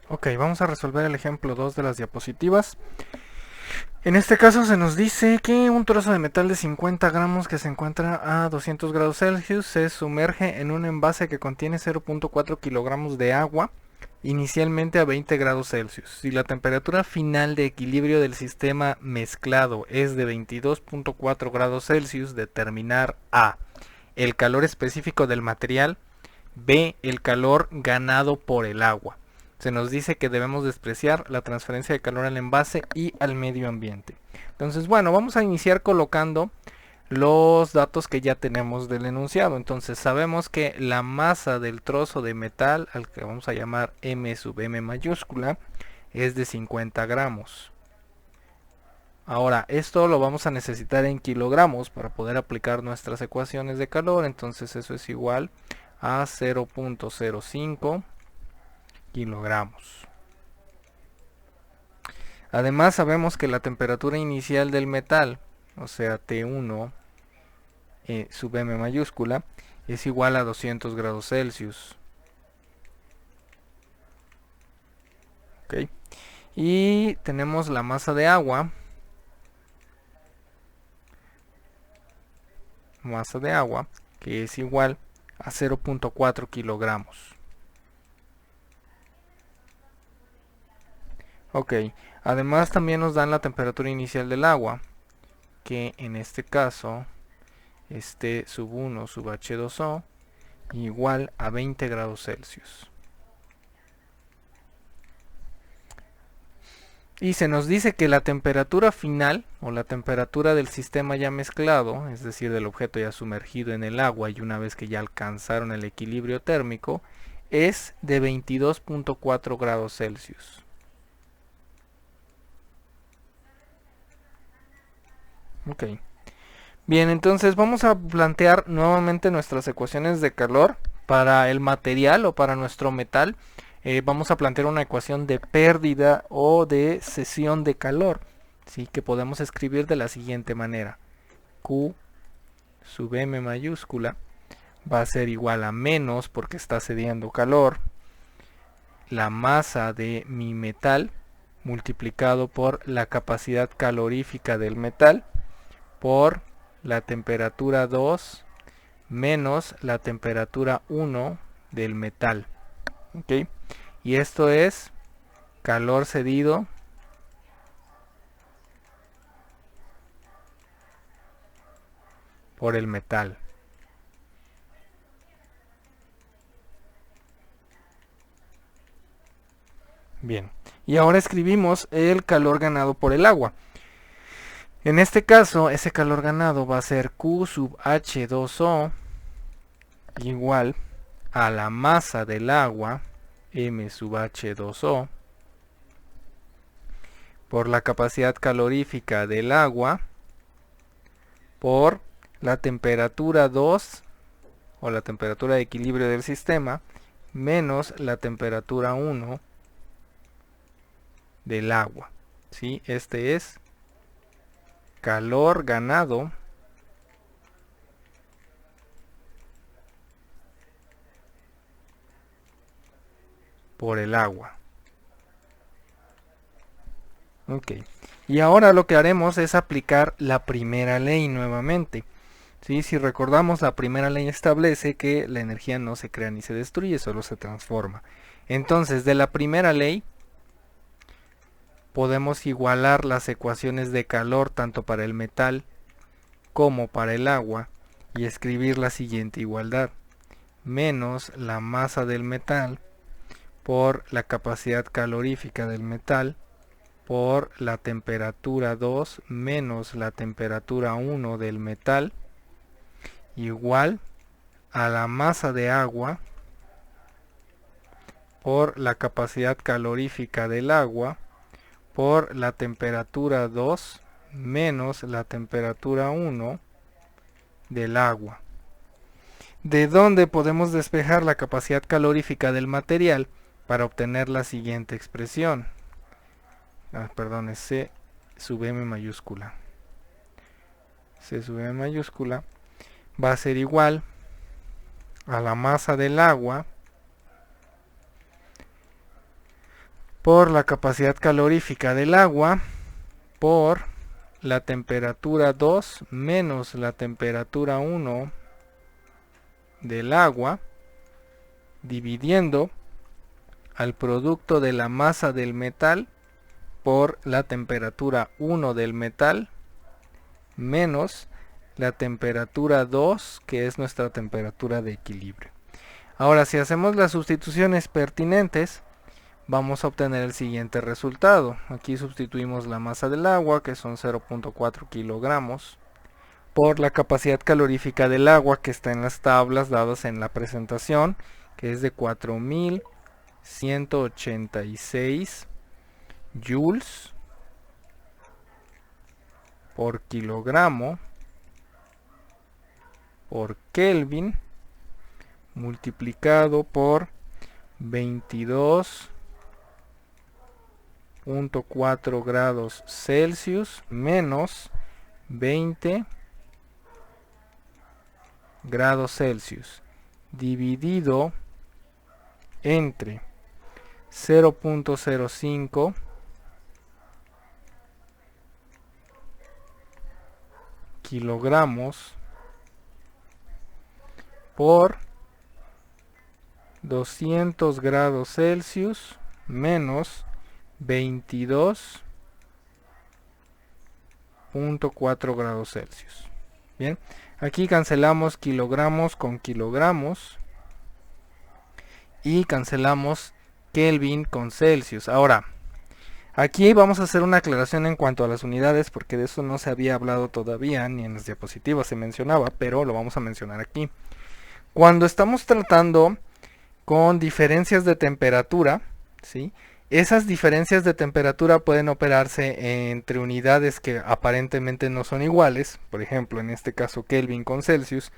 Ok, vamos a resolver el ejemplo 2 de las diapositivas. En este caso se nos dice que un trozo de metal de 50 gramos que se encuentra a 200 grados Celsius se sumerge en un envase que contiene 0.4 kilogramos de agua, inicialmente a 20 grados Celsius. Si la temperatura final de equilibrio del sistema mezclado es de 22.4 grados Celsius, determinar A, el calor específico del material, B, el calor ganado por el agua. Se nos dice que debemos despreciar la transferencia de calor al envase y al medio ambiente. Entonces, bueno, vamos a iniciar colocando los datos que ya tenemos del enunciado. Entonces, sabemos que la masa del trozo de metal, al que vamos a llamar M sub M mayúscula, es de 50 gramos. Ahora, esto lo vamos a necesitar en kilogramos para poder aplicar nuestras ecuaciones de calor. Entonces, eso es igual a 0.05 kilogramos. Además sabemos que la temperatura inicial del metal, o sea T1 sub M mayúscula, es igual a 200 grados Celsius. ¿Okay? Y tenemos la masa de agua. Que es igual a 0.4 kilogramos. Ok, además también nos dan la temperatura inicial del agua, que en este caso es T sub 1 sub H2O igual a 20 grados Celsius. Y se nos dice que la temperatura final, o la temperatura del sistema ya mezclado, es decir, del objeto ya sumergido en el agua y una vez que ya alcanzaron el equilibrio térmico, es de 22.4 grados Celsius. Ok. Bien, entonces vamos a plantear nuevamente nuestras ecuaciones de calor para el material o para nuestro metal. Vamos a plantear una ecuación de pérdida o de cesión de calor, ¿sí? Que podemos escribir de la siguiente manera. Q sub M mayúscula va a ser igual a menos, porque está cediendo calor, la masa de mi metal multiplicado por la capacidad calorífica del metal por la temperatura 2 menos la temperatura 1 del metal. ¿Okay? Y esto es calor cedido por el metal. Bien, y ahora escribimos el calor ganado por el agua. En este caso, ese calor ganado va a ser Q sub H2O igual a la masa del agua, M sub H2O, por la capacidad calorífica del agua, por la temperatura 2, o la temperatura de equilibrio del sistema, menos la temperatura 1 del agua. ¿Sí? Este es calor ganado por el agua. Ok. Y ahora lo que haremos es aplicar la primera ley nuevamente. ¿Sí? Si recordamos, la primera ley establece que la energía no se crea ni se destruye, solo se transforma. Entonces, de la primera ley podemos igualar las ecuaciones de calor tanto para el metal como para el agua y escribir la siguiente igualdad: menos la masa del metal por la capacidad calorífica del metal por la temperatura 2 menos la temperatura 1 del metal igual a la masa de agua por la capacidad calorífica del agua por la temperatura 2 menos la temperatura 1 del agua. ¿De dónde podemos despejar la capacidad calorífica del material para obtener la siguiente expresión? Perdón, es C sub M mayúscula. C sub M mayúscula va a ser igual a la masa del agua por la capacidad calorífica del agua por la temperatura 2 menos la temperatura 1 del agua, dividiendo al producto de la masa del metal por la temperatura 1 del metal menos la temperatura 2, que es nuestra temperatura de equilibrio. Ahora, si hacemos las sustituciones pertinentes, vamos a obtener el siguiente resultado. Aquí sustituimos la masa del agua, que son 0.4 kilogramos, por la capacidad calorífica del agua, que está en las tablas dadas en la presentación, que es de 4186 joules por kilogramo por Kelvin multiplicado por 22.4 grados Celsius menos 20 grados Celsius dividido entre 0.05 kilogramos por 200 grados Celsius menos 22.4 grados Celsius. Bien, aquí cancelamos kilogramos con kilogramos y cancelamos Kelvin con Celsius. Ahora, aquí vamos a hacer una aclaración en cuanto a las unidades, porque de eso no se había hablado todavía, ni en las diapositivas se mencionaba, pero lo vamos a mencionar aquí. Cuando estamos tratando con diferencias de temperatura, ¿sí? Esas diferencias de temperatura pueden operarse entre unidades que aparentemente no son iguales, por ejemplo, en este caso Kelvin con Celsius,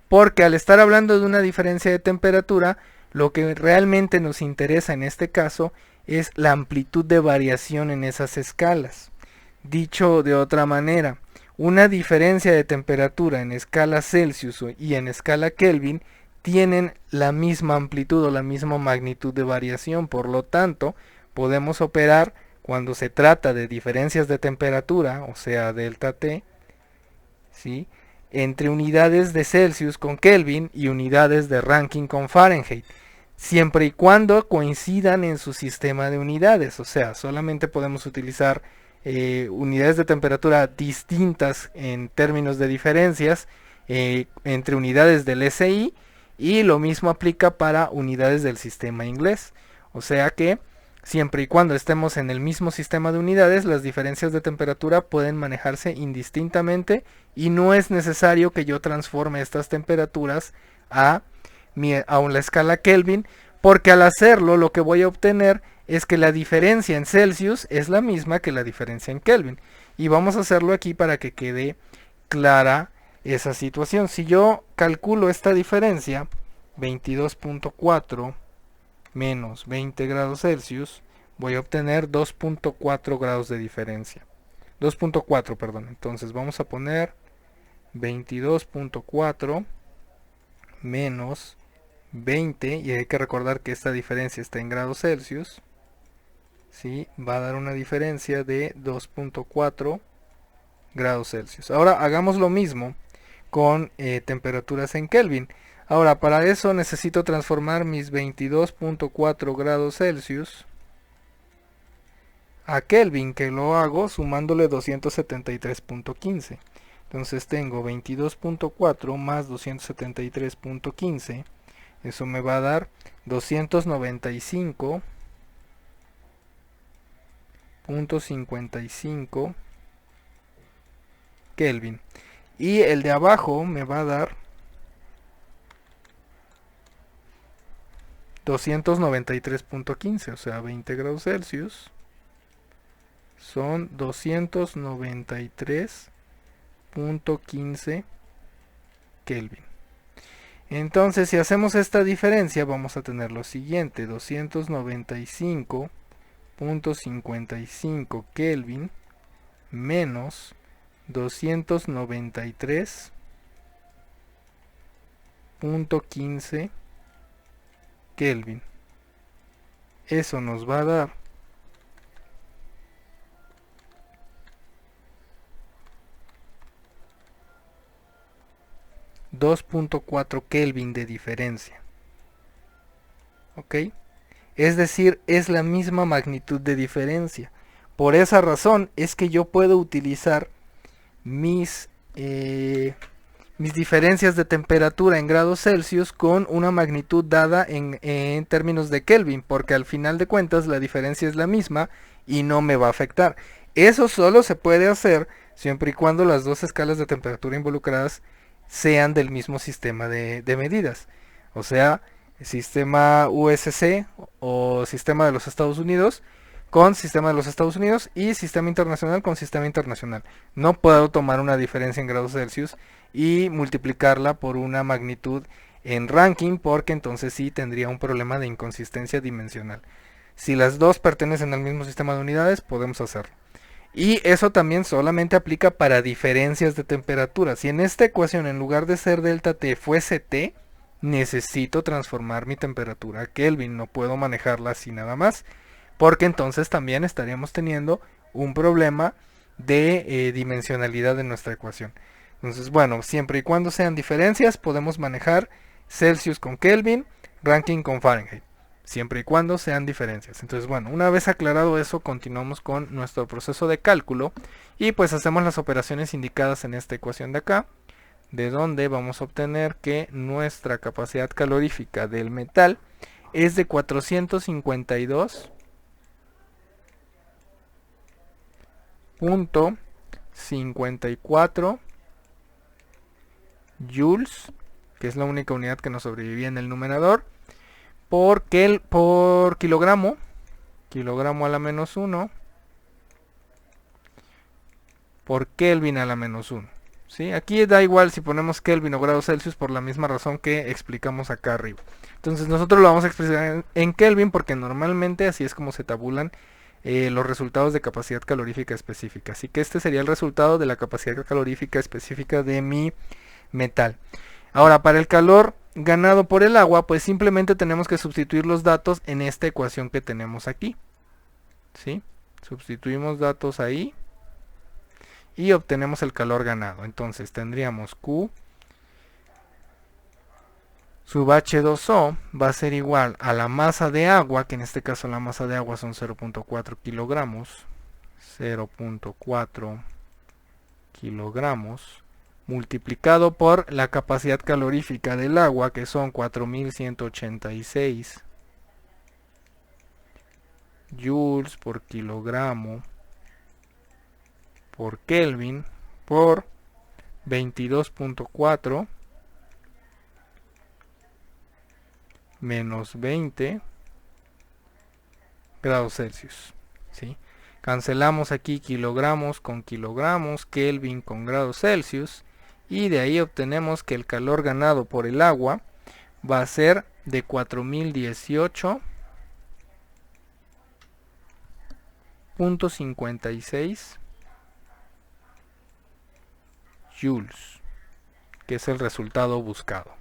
porque al estar hablando de una diferencia de temperatura, lo que realmente nos interesa en este caso es la amplitud de variación en esas escalas. Dicho de otra manera, una diferencia de temperatura en escala Celsius y en escala Kelvin tienen la misma amplitud o la misma magnitud de variación, por lo tanto, podemos operar cuando se trata de diferencias de temperatura, o sea, delta T, ¿sí?, entre unidades de Celsius con Kelvin y unidades de Rankine con Fahrenheit, siempre y cuando coincidan en su sistema de unidades, o sea, solamente podemos utilizar unidades de temperatura distintas en términos de diferencias entre unidades del SI, y lo mismo aplica para unidades del sistema inglés, o sea que siempre y cuando estemos en el mismo sistema de unidades, las diferencias de temperatura pueden manejarse indistintamente y no es necesario que yo transforme estas temperaturas a la escala Kelvin, porque al hacerlo lo que voy a obtener es que la diferencia en Celsius es la misma que la diferencia en Kelvin. Y vamos a hacerlo aquí para que quede clara esa situación. Si yo calculo esta diferencia, 22.4 menos 20 grados Celsius, voy a obtener 2.4 grados de diferencia. 2.4, perdón. Entonces vamos a poner 22.4 menos 20, y hay que recordar que esta diferencia está en grados Celsius, ¿sí? Va a dar una diferencia de 2.4 grados Celsius. Ahora hagamos lo mismo con temperaturas en Kelvin. Ahora, para eso necesito transformar mis 22.4 grados Celsius a Kelvin, que lo hago sumándole 273.15. Entonces tengo 22.4 más 273.15. Eso me va a dar 295.55 Kelvin. Y el de abajo me va a dar 293.15, o sea, 20 grados Celsius son 293.15 Kelvin. Entonces, si hacemos esta diferencia, vamos a tener lo siguiente: 295.55 Kelvin menos 293.15 Kelvin. Eso nos va a dar 2.4 Kelvin de diferencia. ¿Ok? Es decir, es la misma magnitud de diferencia. Por esa razón es que yo puedo utilizar mis diferencias de temperatura en grados Celsius con una magnitud dada en términos de Kelvin, porque al final de cuentas la diferencia es la misma y no me va a afectar. Eso solo se puede hacer siempre y cuando las dos escalas de temperatura involucradas sean del mismo sistema de medidas. O sea, sistema USC o sistema de los Estados Unidos con sistema de los Estados Unidos y sistema internacional con sistema internacional. No puedo tomar una diferencia en grados Celsius y multiplicarla por una magnitud en Rankine, porque entonces sí tendría un problema de inconsistencia dimensional. Si las dos pertenecen al mismo sistema de unidades, podemos hacerlo. Y eso también solamente aplica para diferencias de temperatura. Si en esta ecuación en lugar de ser delta T fuese T, necesito transformar mi temperatura a Kelvin. No puedo manejarla así nada más, porque entonces también estaríamos teniendo un problema de dimensionalidad de nuestra ecuación. Entonces, bueno, siempre y cuando sean diferencias, podemos manejar Celsius con Kelvin, Rankine con Fahrenheit. Siempre y cuando sean diferencias. Entonces, bueno, una vez aclarado eso, continuamos con nuestro proceso de cálculo y pues hacemos las operaciones indicadas en esta ecuación de acá, de donde vamos a obtener que nuestra capacidad calorífica del metal es de 452.54 joules, que es la única unidad que nos sobrevivía en el numerador, por kilogramo a la menos 1, por Kelvin a la menos 1. ¿Sí? Aquí da igual si ponemos Kelvin o grados Celsius por la misma razón que explicamos acá arriba. Entonces nosotros lo vamos a expresar en Kelvin porque normalmente así es como se tabulan los resultados de capacidad calorífica específica. Así que este sería el resultado de la capacidad calorífica específica de mi metal. Ahora, para el calor ganado por el agua, pues simplemente tenemos que sustituir los datos en esta ecuación que tenemos aquí. ¿Sí? Sustituimos datos ahí y obtenemos el calor ganado. Entonces tendríamos Q sub H2O va a ser igual a la masa de agua, que en este caso la masa de agua son 0.4 kilogramos, 0.4 kilogramos, multiplicado por la capacidad calorífica del agua, que son 4186 joules por kilogramo por Kelvin, por 22.4 menos 20 grados Celsius. ¿Sí? Cancelamos aquí kilogramos con kilogramos, Kelvin con grados Celsius, y de ahí obtenemos que el calor ganado por el agua va a ser de 4018.56 joules, que es el resultado buscado.